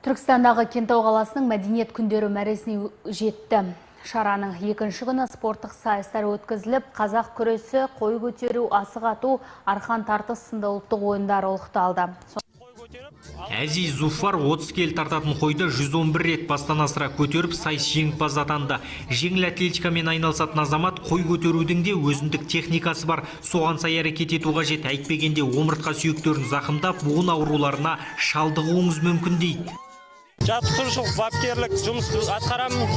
Түркістандағы Кентау қаласының мәдениет күндері мәресіне жетті. Шараның екінші күні спорттық сайыстар өткізіліп, қазақ күресі, қой көтеру, асық ату, арқан тартыс сынды ұлттық ойындар ұлықталды. Әзиз Зуфар 30 кел тартатын қойды 111 рет бастан асыра көтеріп, сайыс жеңімпаз атанды. Жеңіл атлетикамен айналысатын азамат қой көтерудің де өзіндік техникасы бар. Соған сай әрекет ету қажет. Әйтпегенде омыртқа сүйектерін зақымдап, буын ауруларына шалдығуыңыз мүмкін дейді. Жаттықтырушылық бапкерлік жұмыс атқарамын.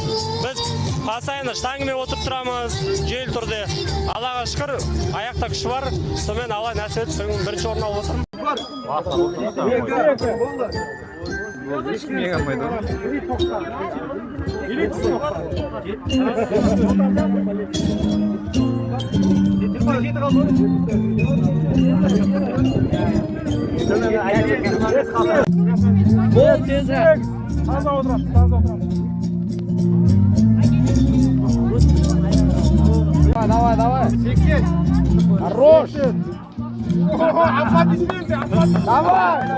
Біз қасайын штангымен отырып тұрамыз, жел түрде. Аллаға шүкір, аяқта күші бар. Сонымен Алла нәсіп етіп, бірінші орын алып отырмын. Таза отырам, таза отырам. Давай, давай. 80. Хорош. Давай.